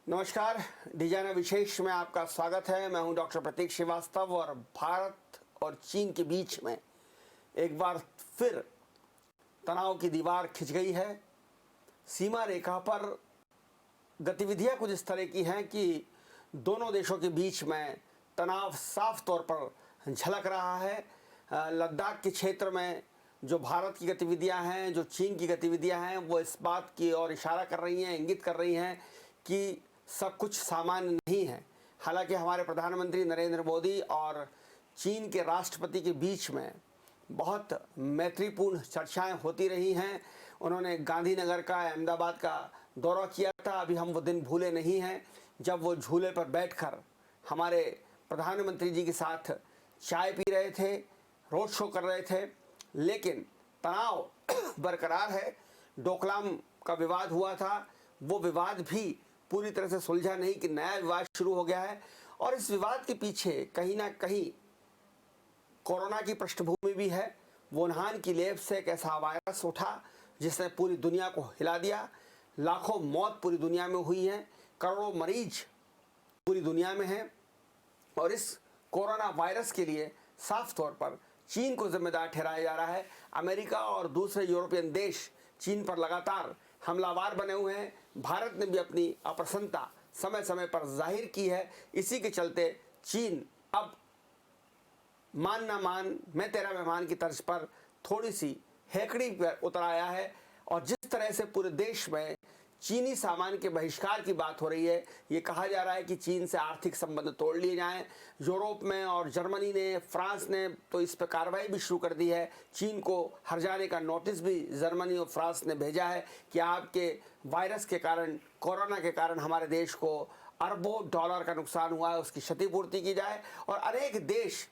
नमस्कार, डिजाइनर विशेष में आपका स्वागत है। मैं हूं डॉक्टर प्रतीक श्रीवास्तव और भारत और चीन के बीच में एक बार फिर तनाव की दीवार खिंच गई है। सीमा रेखा पर गतिविधियां कुछ इस तरह की हैं कि दोनों देशों के बीच में तनाव साफ तौर पर झलक रहा है। लद्दाख के क्षेत्र में जो भारत की गतिविधियां हैं, जो चीन की गतिविधियां हैं, वो इस बात की ओर इशारा कर रही हैं, इंगित कर रही हैं कि सब कुछ सामान्य नहीं है। हालांकि हमारे प्रधानमंत्री नरेंद्र मोदी और चीन के राष्ट्रपति के बीच में बहुत मैत्रीपूर्ण चर्चाएं होती रही हैं। उन्होंने गांधीनगर का, अहमदाबाद का दौरा किया था। अभी हम वो दिन भूले नहीं हैं जब वो झूले पर बैठकर हमारे प्रधानमंत्री जी के साथ चाय पी रहे थे, रोड शो कर रहे थे। लेकिन तनाव बरकरार है। डोकलाम का विवाद हुआ था, वो विवाद भी पूरी तरह से सुलझा नहीं कि नया विवाद शुरू हो गया है। और इस विवाद के पीछे कहीं ना कहीं कोरोना की पृष्ठभूमि भी है। वुहान की लैब से एक ऐसा वायरस उठा जिसने पूरी दुनिया को हिला दिया। लाखों मौत पूरी दुनिया में हुई हैं, करोड़ों मरीज पूरी दुनिया में हैं। और इस कोरोना वायरस के लिए साफ तौर पर चीन को जिम्मेदार ठहराया जा रहा है। अमेरिका और दूसरे यूरोपियन देश चीन पर लगातार हमलावर बने हुए हैं। भारत ने भी अपनी अप्रसन्नता समय समय पर जाहिर की है। इसी के चलते चीन अब मान ना मान मैं तेरा मेहमान की तर्ज पर थोड़ी सी हेकड़ी पर उतर आया है। और जिस तरह से पूरे देश में चीनी सामान के बहिष्कार की बात हो रही है, ये कहा जा रहा है कि चीन से आर्थिक संबंध तोड़ लिए जाएं। यूरोप में और जर्मनी ने, फ्रांस ने तो इस पर कार्रवाई भी शुरू कर दी है। चीन को हर्जाने का नोटिस भी जर्मनी और फ्रांस ने भेजा है कि आपके वायरस के कारण, कोरोना के कारण हमारे देश को अरबों डॉलर का नुकसान हुआ है, उसकी क्षतिपूर्ति की जाए। और अनेक देश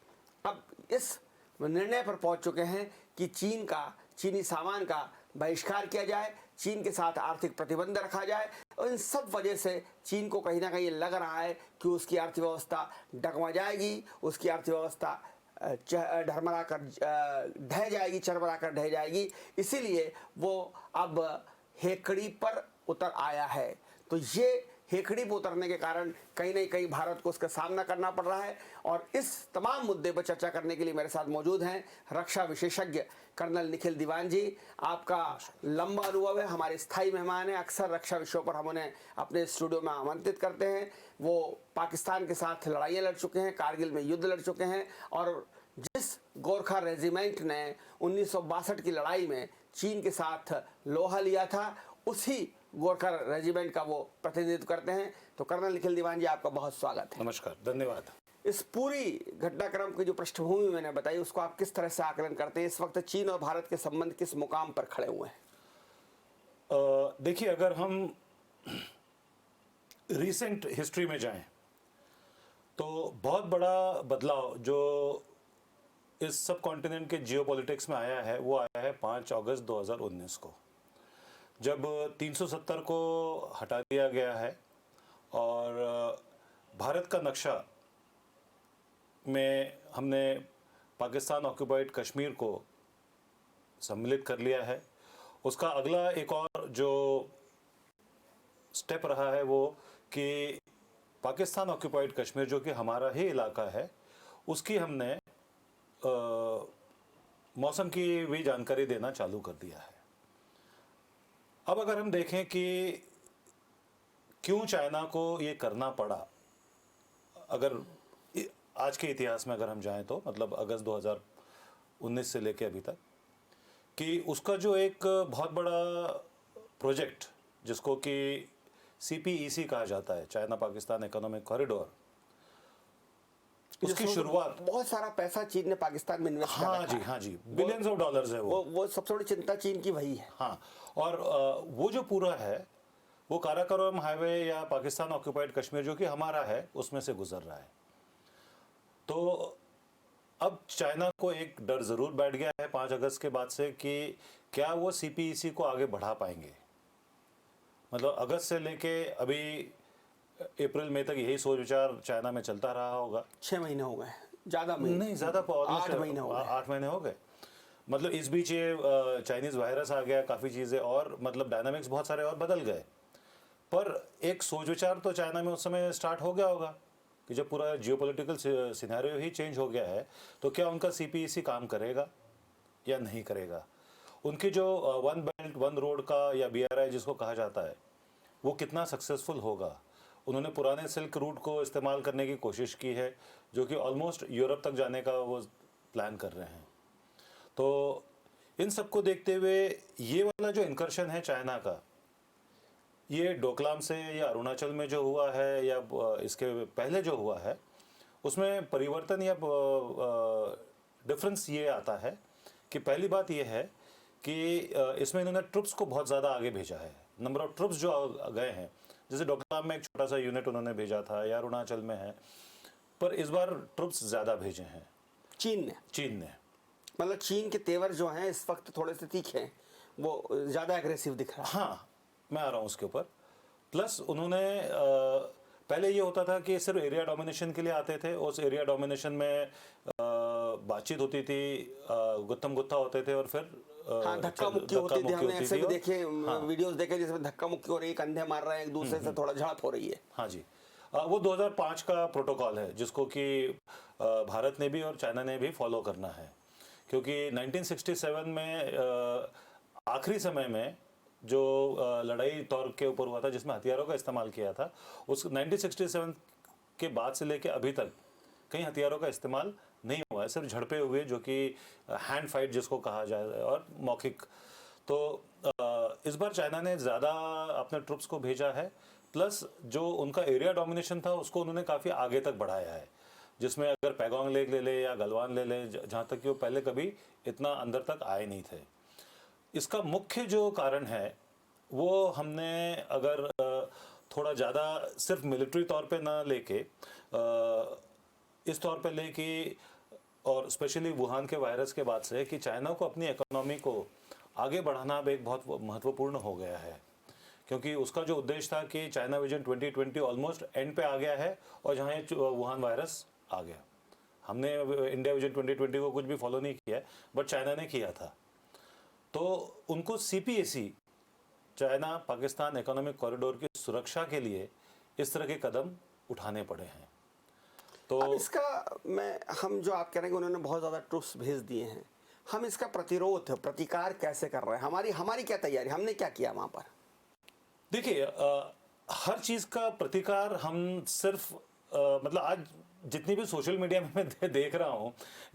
अब इस निर्णय पर पहुंच चुके हैं कि चीनी सामान का बहिष्कार किया जाए, चीन के साथ आर्थिक प्रतिबंध रखा जाए। और इन सब वजह से चीन को कहीं ना कहीं लग रहा है कि उसकी अर्थव्यवस्था डगमगा जाएगी, उसकी अर्थव्यवस्था ढरमरा कर ढह जाएगी, चरमरा कर ढह जाएगी। इसीलिए वो अब हेकड़ी पर उतर आया है। तो ये हेकड़ी पर उतरने के कारण कहीं ना कहीं भारत को उसका सामना करना पड़ रहा है। और इस तमाम मुद्दे पर चर्चा करने के लिए मेरे साथ मौजूद हैं रक्षा विशेषज्ञ कर्नल निखिल दीवान जी। आपका लंबा अनुभव है, हमारे स्थायी मेहमान हैं। अक्सर रक्षा विषयों पर हम उन्हें अपने स्टूडियो में आमंत्रित करते हैं। वो पाकिस्तान के साथ लड़ाइयाँ लड़ चुके हैं, कारगिल में युद्ध लड़ चुके हैं। और जिस गोरखा रेजिमेंट ने 1962 की लड़ाई में चीन के साथ लोहा लिया था, उसी गोरखा रेजिमेंट का वो प्रतिनिधित्व करते हैं। तो कर्नल निखिल दीवान जी, आपका बहुत स्वागत है। नमस्कार, धन्यवाद। इस पूरी घटनाक्रम की जो पृष्ठभूमि मैंने बताई, उसको आप किस तरह से आकलन करते हैं? इस वक्त चीन और भारत के संबंध किस मुकाम पर खड़े हुए हैं? देखिए, अगर हम रिसेंट हिस्ट्री में जाएं तो बहुत बड़ा बदलाव जो इस सब कॉन्टिनेंट के जियोपॉलिटिक्स में आया है वो आया है 5 अगस्त 2019 को, जब 370 को हटा दिया गया है और भारत का नक्शा में हमने पाकिस्तान ऑक्युपाइड कश्मीर को सम्मिलित कर लिया है। उसका अगला एक और जो स्टेप रहा है वो कि पाकिस्तान ऑक्युपाइड कश्मीर, जो कि हमारा ही इलाका है, उसकी हमने मौसम की भी जानकारी देना चालू कर दिया है। अब अगर हम देखें कि क्यों चाइना को ये करना पड़ा, अगर आज के इतिहास में अगर हम जाएं तो मतलब अगस्त 2019 से लेके अभी तक, कि उसका जो एक बहुत बड़ा प्रोजेक्ट जिसको कि CPEC कहा जाता है, चाइना पाकिस्तान इकोनॉमिक कॉरिडोर, उसकी शुरुआत बहुत सारा पैसा चीन ने पाकिस्तान में इन्वेस्ट किया। हाँ जी, बिलियंस ऑफ डॉलर्स है वो सबसे बड़ी चिंता चीन की वही है। हाँ, और वो जो पूरा है वो काराकोरम हाईवे या पाकिस्तान ऑक्युपाइड कश्मीर जो कि हमारा है उसमें से गुजर रहा है। तो अब चाइना को एक डर ज़रूर बैठ गया है 5 अगस्त के बाद से कि क्या वो CPEC को आगे बढ़ा पाएंगे। मतलब अगस्त से लेके अभी अप्रैल मई तक यही सोच विचार चाइना में चलता रहा होगा। 6 महीने हो गए, ज़्यादा नहीं, ज़्यादा 8 महीने हो गए। 8 महीने हो गए। मतलब इस बीच ये चाइनीज़ वायरस आ गया, काफ़ी चीज़ें और मतलब डायनामिक्स बहुत सारे और बदल गए। पर एक सोच विचार तो चाइना में उस समय स्टार्ट हो गया होगा कि जब पूरा जियोपॉलिटिकल सिनेरियो ही चेंज हो गया है तो क्या उनका सीपीईसी काम करेगा या नहीं करेगा। उनकी जो वन बेल्ट वन रोड का या बीआरआई जिसको कहा जाता है वो कितना सक्सेसफुल होगा। उन्होंने पुराने सिल्क रूट को इस्तेमाल करने की कोशिश की है जो कि ऑलमोस्ट यूरोप तक जाने का वो प्लान कर रहे हैं। तो इन सबको देखते हुए ये वाला जो इनकर्शन है चाइना का, ये डोकलाम से या अरुणाचल में जो हुआ है या इसके पहले जो हुआ है उसमें परिवर्तन या डिफरेंस ये आता है कि पहली बात ये है कि इसमें इन्होंने ट्रुप्स को बहुत ज़्यादा आगे भेजा है। नंबर ऑफ ट्रुप्स जो गए हैं, जैसे डोकलाम में एक छोटा सा यूनिट उन्होंने भेजा था या अरुणाचल में है, पर इस बार ट्रुप्स ज़्यादा भेजे हैं चीन ने। मतलब चीन के तेवर जो हैं इस वक्त थोड़े से तीखे हैं, वो ज़्यादा एग्रेसिव दिख रहा है। हाँ, मैं आ रहा हूँ उसके ऊपर। प्लस उन्होंने पहले ये होता था कि सिर्फ एरिया डोमिनेशन के लिए आते थे, उस एरिया डोमिनेशन में बातचीत होती थी, गुत्थम गुत्था होते थे और फिर हाँ, धक्का मुक्की होती थी। हमने ऐसे भी देखे वीडियोस देखे जिसमें धक्का मुक्की हो रही है, कंधे मार रहे हैं एक दूसरे से, थोड़ा झड़प हो रही है। हाँ जी, वो 2005 का प्रोटोकॉल है जिसको कि भारत ने भी और चाइना ने भी फॉलो करना है, क्योंकि 1967 में आखिरी समय में जो लड़ाई तौर के ऊपर हुआ था जिसमें हथियारों का इस्तेमाल किया था, उस 1967 के बाद से लेके अभी तक कहीं हथियारों का इस्तेमाल नहीं हुआ है, सिर्फ झड़पें हुए जो कि हैंड फाइट जिसको कहा जाए और मौखिक। तो इस बार चाइना ने ज़्यादा अपने ट्रुप्स को भेजा है, प्लस जो उनका एरिया डोमिनेशन था उसको उन्होंने काफ़ी आगे तक बढ़ाया है, जिसमें अगर पैगोंग लेक ले ले या गलवान ले ले, जहाँ तक कि वो पहले कभी इतना अंदर तक आए नहीं थे। इसका मुख्य जो कारण है वो हमने अगर थोड़ा ज़्यादा सिर्फ मिलिट्री तौर पे ना लेके इस तौर पे ले कि, और स्पेशली वुहान के वायरस के बाद से, कि चाइना को अपनी इकोनॉमी को आगे बढ़ाना अब एक बहुत महत्वपूर्ण हो गया है, क्योंकि उसका जो उद्देश्य था कि चाइना विजन 2020 ऑलमोस्ट एंड पे आ गया है और जहाँ ये वुहान वायरस आ गया। हमने इंडिया विजन 2020 को कुछ भी फॉलो नहीं किया, बट चाइना ने किया था। तो उनको सीपीएसी चाइना पाकिस्तान इकोनॉमिक कॉरिडोर की सुरक्षा के लिए इस तरह के कदम उठाने पड़े हैं। तो अब इसका हम जो आप कह रहे हैं कि उन्होंने बहुत ज़्यादा ट्रुप्स भेज दिए हैं, हम इसका प्रतिकार कैसे कर रहे हैं? हमारी क्या तैयारी, हमने क्या किया वहाँ पर? देखिए, हर चीज़ का प्रतिकार हम सिर्फ मतलब आज जितनी भी सोशल मीडिया में मैं देख रहा हूँ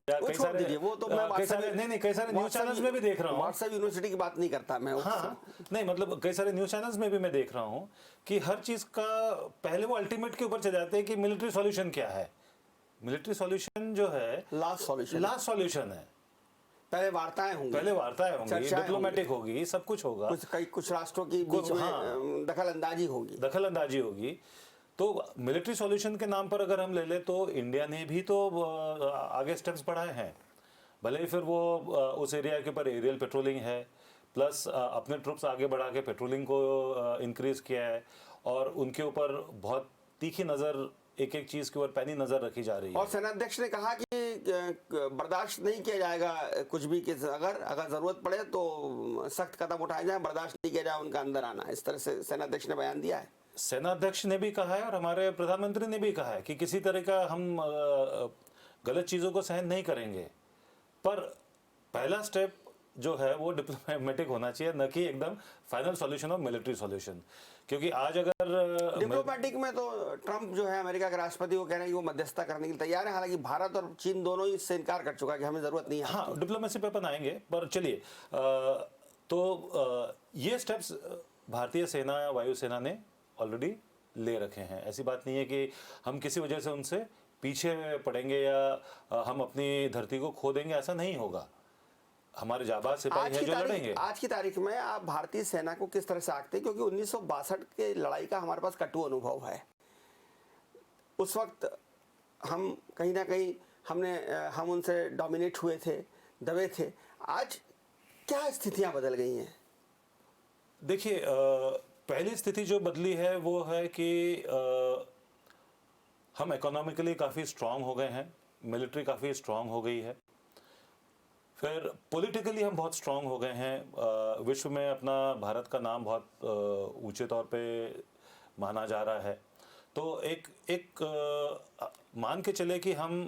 या कई सारे वो तो मैं कई सारे न्यूज़ चैनल्स में भी देख रहा हूँ। व्हाट्सएप यूनिवर्सिटी की बात नहीं करता मैं। हाँ, नहीं मतलब कई सारे न्यूज़ चैनल्स में भी मैं देख रहा हूँ कि हर चीज़ का पहले वो अल्टीमेट के ऊपर चले जाते हैं कि मिलिट्री सॉल्यूशन क्या है। मिलिट्री सॉल्यूशन जो है लास्ट सॉल्यूशन है। पहले वार्ताएं होंगी, डिप्लोमेटिक होगी, सब कुछ होगा, कुछ राष्ट्रों की बीच में दखलंदाजी होगी। तो मिलिट्री सॉल्यूशन के नाम पर अगर हम ले ले तो इंडिया ने भी तो आगे स्टेप्स बढ़ाए हैं, भले ही फिर वो उस एरिया के ऊपर एरियल पेट्रोलिंग है, प्लस अपने ट्रुप्स आगे बढ़ा के पेट्रोलिंग को इंक्रीज किया है और उनके ऊपर बहुत तीखी नज़र एक एक चीज़ के ऊपर पैनी नज़र रखी जा रही है। और सेनाध्यक्ष ने कहा कि बर्दाश्त नहीं किया जाएगा कुछ भी, कि अगर ज़रूरत पड़े तो सख्त कदम उठाए जाए, बर्दाश्त नहीं किया जाए उनका अंदर आना। इस तरह से सेनाध्यक्ष ने बयान दिया है। सेनाध्यक्ष ने भी कहा है और हमारे प्रधानमंत्री ने भी कहा है कि किसी तरह का हम गलत चीज़ों को सहन नहीं करेंगे, पर पहला स्टेप जो है वो डिप्लोमेटिक होना चाहिए, न कि एकदम फाइनल सॉल्यूशन और मिलिट्री सॉल्यूशन। क्योंकि आज अगर डिप्लोमेटिक में तो ट्रंप जो है अमेरिका के राष्ट्रपति, वो कह रहे हैं कि वो मध्यस्थता करने के लिए तैयार है, हालांकि भारत और चीन दोनों ही इससे इनकार कर चुका है कि हमें ज़रूरत नहीं है। हाँ, डिप्लोमेसी पे अपन आएंगे, पर चलिए तो ये स्टेप्स भारतीय सेना या वायुसेना ने ऑलरेडी ले रखे हैं। ऐसी बात नहीं है कि हम किसी वजह से उनसे पीछे पड़ेंगे या हम अपनी धरती को खो देंगे, ऐसा नहीं होगा। हमारे जाबाज सिपाही हैं जो लड़ेंगे। आज की तारीख में आप भारतीय सेना को किस तरह से आंकते हैं? क्योंकि 1962 के लड़ाई का हमारे पास कटु अनुभव है। उस वक्त हम कहीं ना कहीं हम उनसे डोमिनेट हुए थे, दबे थे। आज क्या स्थितियां बदल गई हैं? देखिए, पहली स्थिति जो बदली है वो है कि हम इकोनॉमिकली काफ़ी स्ट्रांग हो गए हैं, मिलिट्री काफ़ी स्ट्रांग हो गई है, फिर पॉलिटिकली हम बहुत स्ट्रांग हो गए हैं। विश्व में अपना भारत का नाम बहुत ऊंचे तौर पे माना जा रहा है। तो एक मान के चले कि हम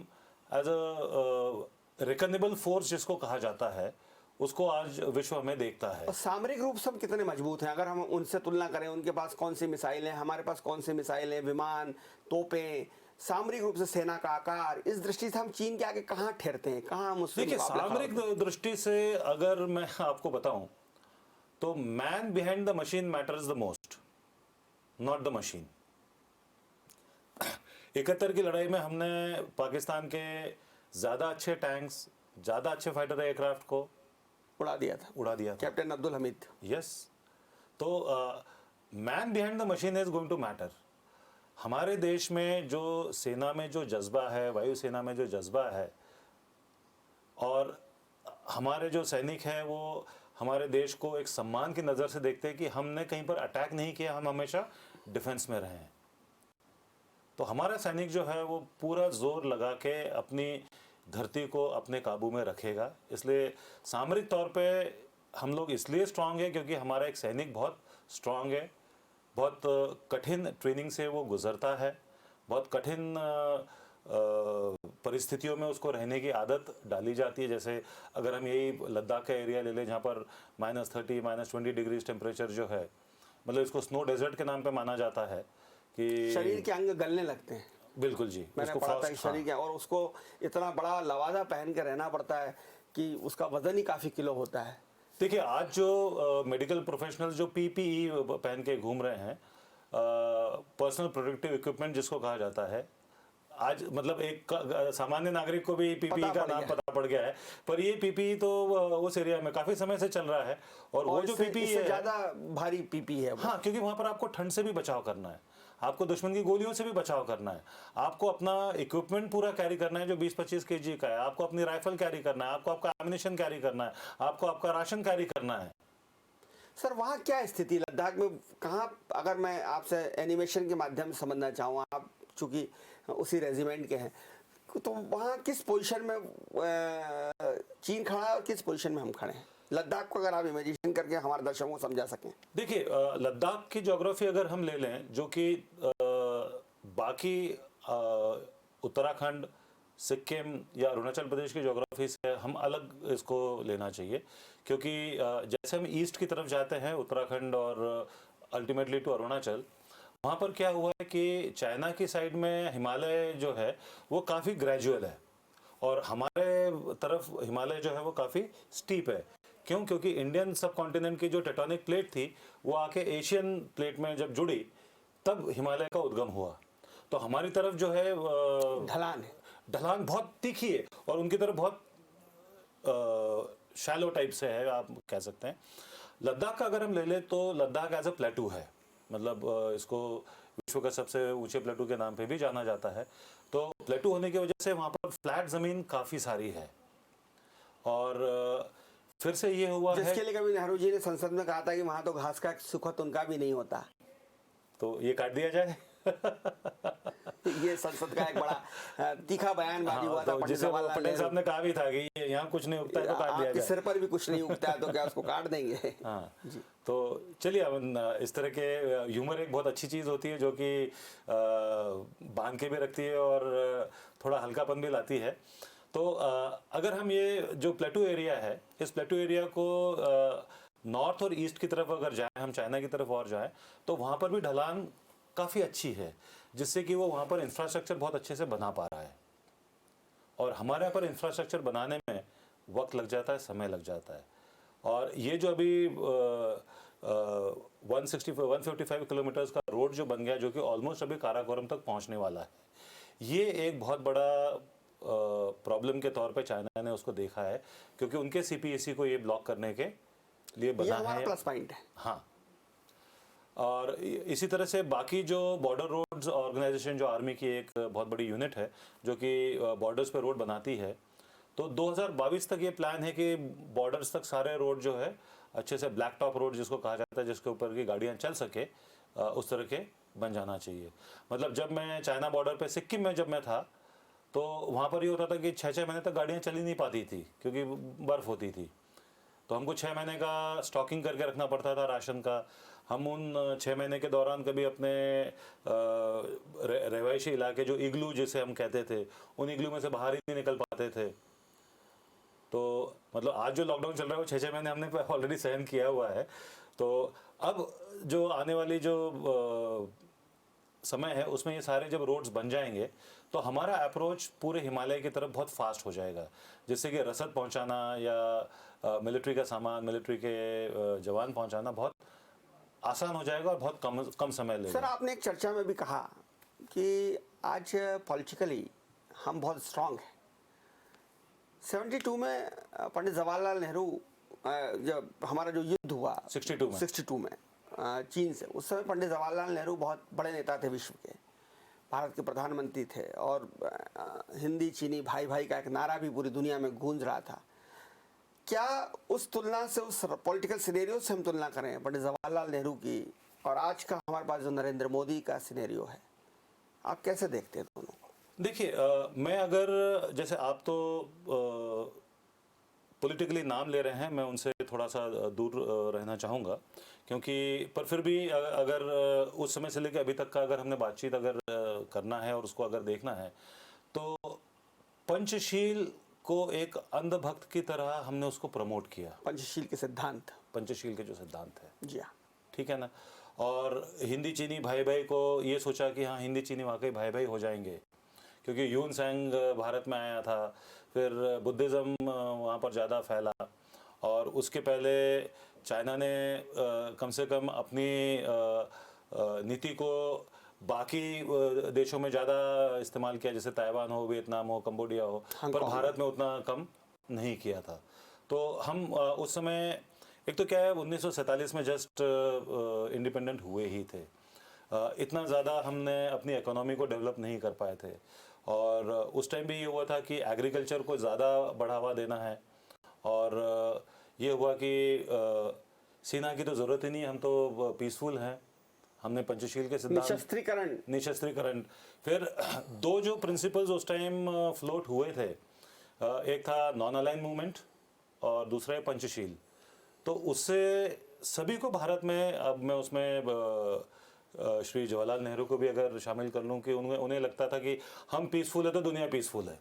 एज अ रिकनेबल फोर्स जिसको कहा जाता है, उसको आज विश्व में देखता है। और सामरिक रूप से हम कितने मजबूत हैं अगर हम उनसे तुलना करें? उनके पास कौन सी मिसाइल हैं, हमारे पास कौन सी मिसाइल हैं, विमान, तोपें, सामरिक रूप से सेना का आकार, इस दृष्टि से हम चीन के आगे कहाँ ठहरते हैं, कहाँ हम उससे देखिए, मुकाबला खड़ा सामरिक होते हैं? दृष्टि से अगर मैं आपको बताऊं तो man behind the machine matters the most, not the machine. 71 की लड़ाई में हमने पाकिस्तान के ज्यादा अच्छे टैंक्स, ज्यादा अच्छे फाइटर एयरक्राफ्ट को उड़ा दिया था था। कैप्टन अब्दुल हमीद। यस। तो man behind the machine is going to matter. हमारे देश में जो सेना में जो जज्बा है, वायुसेना में जो जज्बा है, और हमारे जो सैनिक हैं वो हमारे देश को एक सम्मान की नज़र से देखते हैं कि हमने कहीं पर अटैक नहीं किया, हम हमेशा डिफेंस में रहे हैं। तो हमारा सैनिक जो है वो पूरा जोर लगा के अपनी धरती को अपने काबू में रखेगा। इसलिए सामरिक तौर पे हम लोग इसलिए स्ट्रांग है क्योंकि हमारा एक सैनिक बहुत स्ट्रांग है, बहुत कठिन ट्रेनिंग से वो गुजरता है, बहुत कठिन परिस्थितियों में उसको रहने की आदत डाली जाती है। जैसे अगर हम यही लद्दाख का एरिया ले लें जहाँ पर -30 -20 डिग्रीज टेम्परेचर जो है, मतलब इसको स्नो डेजर्ट के नाम पे माना जाता है कि शरीर के अंग गलने लगते हैं। बिल्कुल जी, मैंने उसको पढ़ा था कि frost, शरीर के, और उसको इतना बड़ा लवादा पहन के रहना पड़ता है कि उसका वजन ही काफ़ी किलो होता है। देखिए, आज जो मेडिकल प्रोफेशनल्स जो पीपीई पहन के घूम रहे हैं, पर्सनल प्रोटेक्टिव इक्विपमेंट जिसको कहा जाता है, आज मतलब एक सामान्य नागरिक को भी पीपीई का नाम पता पड़ गया है, पर ये पीपीई तो उस एरिया में काफी समय से चल रहा है। और वो जो पीपीई है ज्यादा भारी पीपीई है। हाँ, क्योंकि वहां पर आपको ठंड से भी बचाव करना है, आपको दुश्मन की गोलियों से भी बचाव करना है, आपको अपना इक्विपमेंट पूरा कैरी करना है जो 20-25 केजी का है, आपको अपनी राइफल कैरी करना है, आपको आपका एमिनेशन कैरी करना है, आपको आपका राशन कैरी करना है। सर, वहाँ क्या स्थिति लद्दाख में, कहाँ, अगर मैं आपसे एनिमेशन के माध्यम से समझना चाहूँ, आप चूंकि उसी रेजिमेंट के हैं, तो वहाँ किस पोजीशन में चीन खड़ा है और किस पोजीशन में हम खड़े हैं? लद्दाख को अगर आप इमेजिन करके हमारे दर्शकों को समझा सकें। देखिए, लद्दाख की ज्योग्राफी अगर हम ले लें, जो कि बाकी उत्तराखंड, सिक्किम या अरुणाचल प्रदेश की ज्योग्राफी से हम अलग इसको लेना चाहिए, क्योंकि जैसे हम ईस्ट की तरफ जाते हैं, उत्तराखंड और अल्टीमेटली टू अरुणाचल, वहाँ पर क्या हुआ है कि चाइना की साइड में हिमालय जो है वो काफ़ी ग्रेजुअल है, और हमारे तरफ हिमालय जो है वो काफ़ी स्टीप है। क्यों? क्योंकि इंडियन सब कॉन्टिनेंट की जो टेक्टोनिक प्लेट थी वो आके एशियन प्लेट में जब जुड़ी तब हिमालय का उद्गम हुआ। तो हमारी तरफ जो है ढलान बहुत तीखी है, और उनकी तरफ बहुत शैलो टाइप से है, आप कह सकते हैं। लद्दाख का अगर हम ले लें तो लद्दाख एज अ प्लेटू है, मतलब इसको विश्व का सबसे ऊंचे प्लेटू के नाम पे भी जाना जाता है। तो प्लेटू होने की वजह से वहाँ पर फ्लैट ज़मीन काफ़ी सारी है, और फिर से ये हुआ जिसके है, लिए कभी नेहरू जी ने संसद में कहा था कि वहाँ तो घास का सुखत उनका भी नहीं होता, तो ये काट दिया जाए। ये संसद का एक बड़ा तीखा बयानबाजी हुआ था। तो जिसे पटेल साहब ने कहा भी था कि यहाँ कुछ नहीं उगता है तो काट दिया जाए, सिर पर भी कुछ नहीं उगता है तो क्या उसको काट देंगे? हाँ जी। तो चलिए, इस तरह के ह्यूमर एक बहुत अच्छी चीज़ होती है जो कि बांध के भी रखती है और थोड़ा हल्कापन भी लाती है। तो अगर हम ये जो प्लेटू एरिया है, इस प्लेटू एरिया को नॉर्थ और ईस्ट की तरफ अगर जाएं, हम चाइना की तरफ और जाएं, तो वहाँ पर भी ढलान काफ़ी अच्छी है, जिससे कि वो वहाँ पर इंफ्रास्ट्रक्चर बहुत अच्छे से बना पा रहा है। और हमारे यहाँ पर इंफ्रास्ट्रक्चर बनाने में वक्त लग जाता है, समय लग जाता है। और ये जो अभी 155 किलोमीटर्स का रोड जो बन गया, जो कि ऑलमोस्ट अभी काराकोरम तक पहुँचने वाला है, ये एक बहुत बड़ा प्रॉब्लम के तौर पे चाइना ने उसको देखा है, क्योंकि उनके सीपीएसी को ये ब्लॉक करने के लिए बना है। प्लस पॉइंट है। हाँ, और इसी तरह से बाकी जो बॉर्डर रोड्स ऑर्गेनाइजेशन, जो आर्मी की एक बहुत बड़ी यूनिट है जो कि बॉर्डर्स पे रोड बनाती है, तो 2022 तक ये प्लान है कि बॉर्डर्स तक सारे रोड जो है अच्छे से ब्लैक टॉप रोड जिसको कहा जाता है, जिसके ऊपर की गाड़ियाँ चल सके, उस तरह के बन जाना चाहिए। मतलब जब मैं चाइना बॉर्डर पे सिक्किम में जब मैं था, तो वहाँ पर ये होता था कि 6-6 महीने तक गाड़ियाँ चल ही नहीं पाती थी क्योंकि बर्फ़ होती थी। तो हमको 6 महीने का स्टॉकिंग करके रखना पड़ता था राशन का। हम उन 6 महीने के दौरान कभी अपने रहायशी इलाके जो इग्लू जिसे हम कहते थे, उन इग्लू में से बाहर ही नहीं निकल पाते थे। तो मतलब आज जो लॉकडाउन चल रहा है वो 6-6 महीने हमने ऑलरेडी सहन किया हुआ है। तो अब जो आने वाली जो समय है उसमें ये सारे जब रोड्स बन जाएंगे तो हमारा अप्रोच पूरे हिमालय की तरफ बहुत फास्ट हो जाएगा, जिससे कि रसद पहुंचाना या मिलिट्री का सामान, मिलिट्री के जवान पहुंचाना बहुत आसान हो जाएगा और बहुत कम समय लगेगा। सर, आपने एक चर्चा में भी कहा कि आज पॉलिटिकली हम बहुत स्ट्रांग हैं। 72 में पंडित जवाहरलाल नेहरू जब हमारा जो युद्ध हुआ 62 में चीन से, उस समय पंडित जवाहरलाल नेहरू बहुत बड़े नेता थे विश्व के, भारत के प्रधानमंत्री थे और हिंदी चीनी भाई भाई का एक नारा भी पूरी दुनिया में गूंज रहा था। क्या उस तुलना से, उस पॉलिटिकल सिनेरियो से हम तुलना करें पंडित जवाहरलाल नेहरू की और आज का हमारे पास जो नरेंद्र मोदी का सिनेरियो है, आप कैसे देखते हैं दोनों को? देखिए, मैं अगर जैसे आप तो पॉलिटिकली नाम ले रहे हैं, मैं उनसे थोड़ा सा दूर रहना चाहूँगा, क्योंकि पर फिर भी अगर उस समय से लेकर अभी तक का अगर हमने बातचीत अगर करना है और उसको अगर देखना है तो पंचशील को एक अंधभक्त की तरह हमने उसको प्रमोट किया। पंचशील के सिद्धांत, पंचशील के जो सिद्धांत है, जी हाँ, ठीक है ना। और हिंदी चीनी भाई भाई को ये सोचा कि हाँ हिंदी चीनी वाकई भाई भाई हो जाएंगे, क्योंकि यून सैंग भारत में आया था, फिर बुद्धिज़्म वहाँ पर ज़्यादा फैला और उसके पहले चाइना ने कम से कम अपनी नीति को बाकी देशों में ज़्यादा इस्तेमाल किया, जैसे ताइवान हो, वियतनाम हो, कंबोडिया हो, पर भारत में उतना कम नहीं किया था। तो हम उस समय, एक तो क्या है 1947 में जस्ट इंडिपेंडेंट हुए ही थे, इतना ज़्यादा हमने अपनी इकोनॉमी को डेवलप नहीं कर पाए थे और उस टाइम भी ये हुआ था कि एग्रीकल्चर को ज़्यादा बढ़ावा देना है और ये हुआ कि सेना की तो ज़रूरत ही नहीं, हम तो पीसफुल हैं। हमने पंचशील के सिद्धांत, निशस्त्रीकरण, फिर दो जो प्रिंसिपल्स उस टाइम फ्लोट हुए थे, एक था नॉन अलाइन मूवमेंट और दूसरा है पंचशील। तो उससे सभी को भारत में, अब मैं उसमें श्री जवाहरलाल नेहरू को भी अगर शामिल कर लूँ कि उन्हें लगता था कि हम पीसफुल है तो दुनिया पीसफुल है।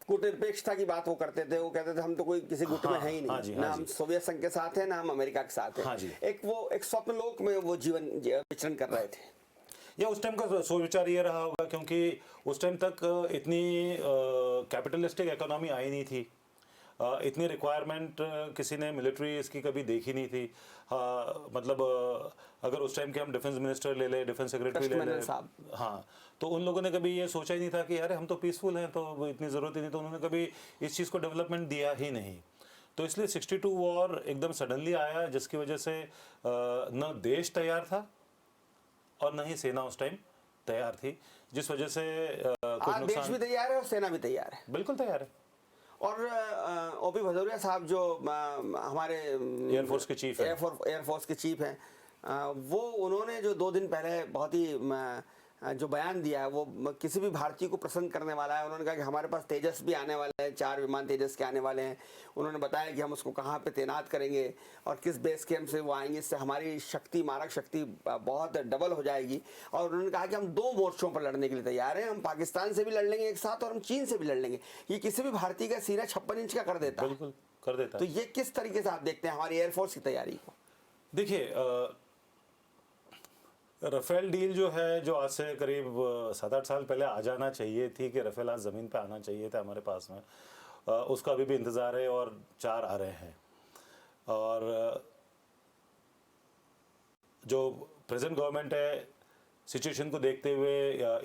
कूटनिरपेक्षता की बात वो करते थे, वो कहते थे हम तो कोई किसी गुट में है ही नहीं, ना हम सोवियत संघ के साथ हैं ना हम अमेरिका के साथ हैं। एक स्वप्न लोक में वो जीवन विचरण कर रहे थे। या उस टाइम का सोच विचार ये रहा होगा, क्योंकि उस टाइम तक इतनी कैपिटलिस्टिक इकोनॉमी आई नहीं थी, इतनी रिक्वायरमेंट किसी ने मिलिट्री इसकी कभी देखी नहीं थी। मतलब अगर उस टाइम के हम डिफेंस मिनिस्टर ले ले, डिफेंस सेक्रेटरी ले ले, हाँ, तो उन लोगों ने कभी ये सोचा ही नहीं था कि अरे हम तो पीसफुल हैं तो इतनी ज़रूरत ही नहीं, तो उन्होंने कभी इस चीज़ को डेवलपमेंट दिया ही नहीं। तो इसलिए 62 वॉर एकदम सडनली आया, जिसकी वजह से न देश तैयार था और न ही सेना उस टाइम तैयार थी, जिस वजह से कुछ नुकसान। देश भी तैयार है और सेना भी तैयार है, बिल्कुल तैयार है। और ओपी भदौरिया साहब जो हमारे एयरफोर्स के चीफ हैं, एयरफोर्स के चीफ हैं, वो उन्होंने जो 2 दिन पहले बहुत ही जो बयान दिया है वो किसी भी भारतीय को प्रसन्न करने वाला है। उन्होंने कहा कि हमारे पास तेजस भी आने वाले हैं, 4 विमान तेजस के आने वाले हैं। उन्होंने बताया कि हम उसको कहाँ पे तैनात करेंगे और किस बेस कैंप से वो आएंगे, इससे हमारी शक्ति, मारक शक्ति बहुत डबल हो जाएगी। और उन्होंने कहा कि हम 2 मोर्चों पर लड़ने के लिए तैयार हैं, हम पाकिस्तान से भी लड़ लेंगे एक साथ और हम चीन से भी लड़ लेंगे। ये किसी भी भारतीय का सीना 56 इंच का कर देता है। बिल्कुल कर देता है। तो ये किस तरीके से आप देखते हैं हमारी एयरफोर्स की तैयारी को? देखिए, राफेल डील जो है, जो आज से करीब 7-8 साल पहले आ जाना चाहिए थी कि राफेल आज ज़मीन पे आना चाहिए था हमारे पास में, उसका अभी भी इंतज़ार है और 4 आ रहे हैं। और जो प्रेजेंट गवर्नमेंट है, सिचुएशन को देखते हुए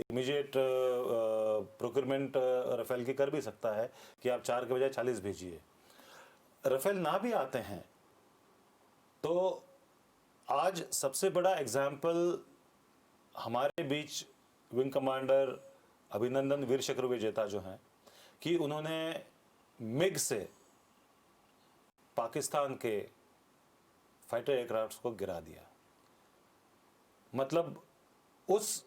इमीडिएट प्रोक्योरमेंट राफेल की कर भी सकता है कि आप 4 के बजाय 40 भेजिए। राफेल ना भी आते हैं तो आज सबसे बड़ा एग्जाम्पल हमारे बीच विंग कमांडर अभिनंदन वीर चक्र विजेता जो हैं, कि उन्होंने मिग से पाकिस्तान के फाइटर एयरक्राफ्ट्स को गिरा दिया। मतलब उस